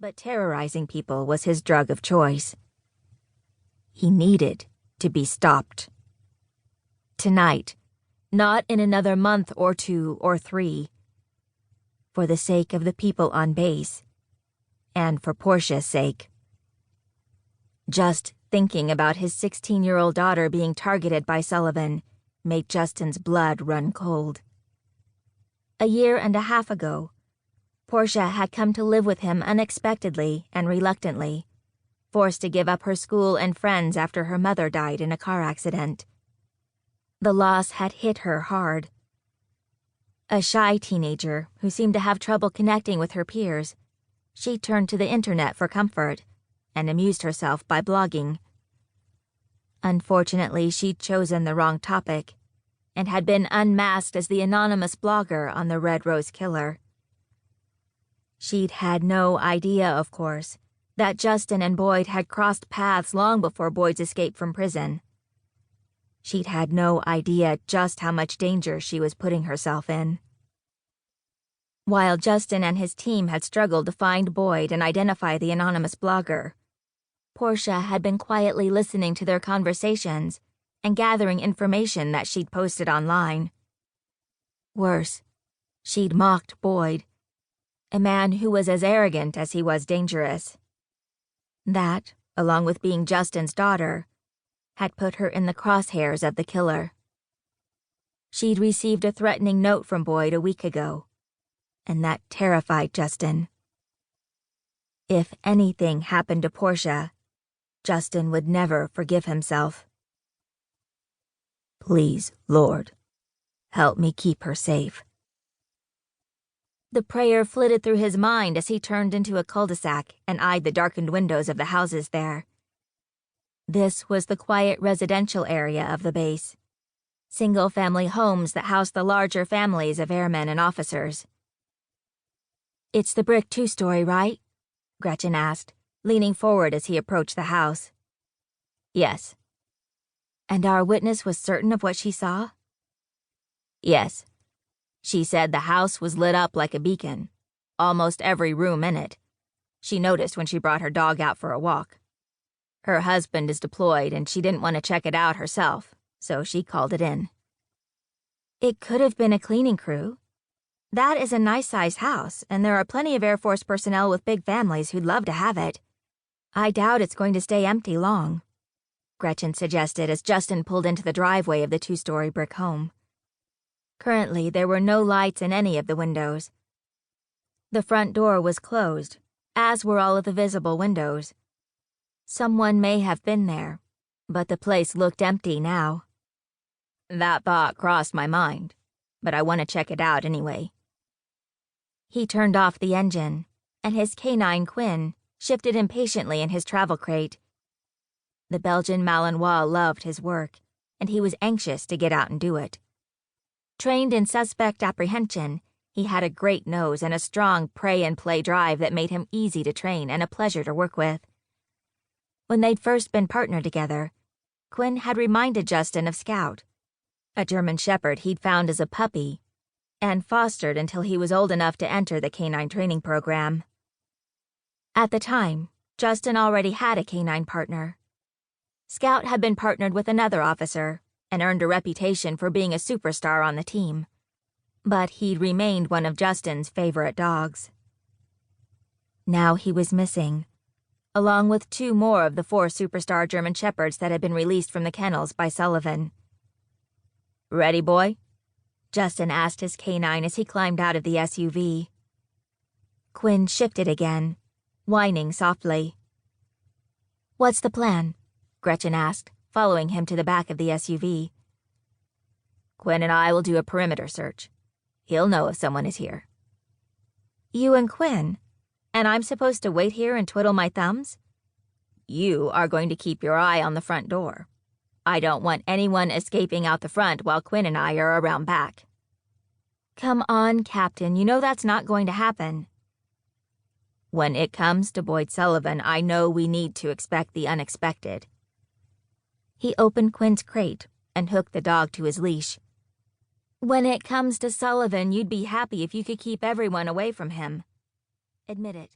but terrorizing people was his drug of choice. He needed to be stopped. Tonight, not in another month or 2 or 3. For the sake of the people on base, and for Portia's sake. Just thinking about his 16-year-old daughter being targeted by Sullivan made Justin's blood run cold. A year and a half ago, Portia had come to live with him unexpectedly and reluctantly, forced to give up her school and friends after her mother died in a car accident. The loss had hit her hard. A shy teenager who seemed to have trouble connecting with her peers, she turned to the internet for comfort and amused herself by blogging. Unfortunately, she'd chosen the wrong topic and had been unmasked as the anonymous blogger on the Red Rose Killer. She'd had no idea, of course, that Justin and Boyd had crossed paths long before Boyd's escape from prison. She'd had no idea just how much danger she was putting herself in. While Justin and his team had struggled to find Boyd and identify the anonymous blogger, Portia had been quietly listening to their conversations and gathering information that she'd posted online. Worse, she'd mocked Boyd, a man who was as arrogant as he was dangerous. That, along with being Justin's daughter, had put her in the crosshairs of the killer. She'd received a threatening note from Boyd a week ago, and that terrified Justin. If anything happened to Portia, Justin would never forgive himself. Please, Lord, help me keep her safe. The prayer flitted through his mind as he turned into a cul-de-sac and eyed the darkened windows of the houses there. This was the quiet residential area of the base. Single-family homes that housed the larger families of airmen and officers. It's the brick 2-story, right? Gretchen asked, leaning forward as he approached the house. Yes. And our witness was certain of what she saw? Yes. She said the house was lit up like a beacon, almost every room in it. She noticed when she brought her dog out for a walk. Her husband is deployed and she didn't want to check it out herself, so she called it in. It could have been a cleaning crew. That is a nice-sized house, and there are plenty of Air Force personnel with big families who'd love to have it. I doubt it's going to stay empty long, Gretchen suggested as Justin pulled into the driveway of the 2-story brick home. Currently, there were no lights in any of the windows. The front door was closed, as were all of the visible windows. Someone may have been there, but the place looked empty now. That thought crossed my mind, but I want to check it out anyway. He turned off the engine, and his canine Quinn shifted impatiently in his travel crate. The Belgian Malinois loved his work, and he was anxious to get out and do it. Trained in suspect apprehension, he had a great nose and a strong pray-and-play drive that made him easy to train and a pleasure to work with. When they'd first been partnered together, Quinn had reminded Justin of Scout, a German shepherd he'd found as a puppy and fostered until he was old enough to enter the canine training program. At the time, Justin already had a canine partner. Scout had been partnered with another officer and earned a reputation for being a superstar on the team, but he'd remained one of Justin's favorite dogs. Now he was missing, along with 2 more of the 4 superstar German shepherds that had been released from the kennels by Sullivan. Ready, boy? Justin asked his canine as he climbed out of the SUV. Quinn shifted again, whining softly. What's the plan? Gretchen asked, following him to the back of the SUV. Quinn and I will do a perimeter search. He'll know if someone is here. You and Quinn? And I'm supposed to wait here and twiddle my thumbs? You are going to keep your eye on the front door. I don't want anyone escaping out the front while Quinn and I are around back. Come on, Captain, you know that's not going to happen. When it comes to Boyd Sullivan, I know we need to expect the unexpected. He opened Quinn's crate and hooked the dog to his leash. When it comes to Sullivan, you'd be happy if you could keep everyone away from him. Admit it.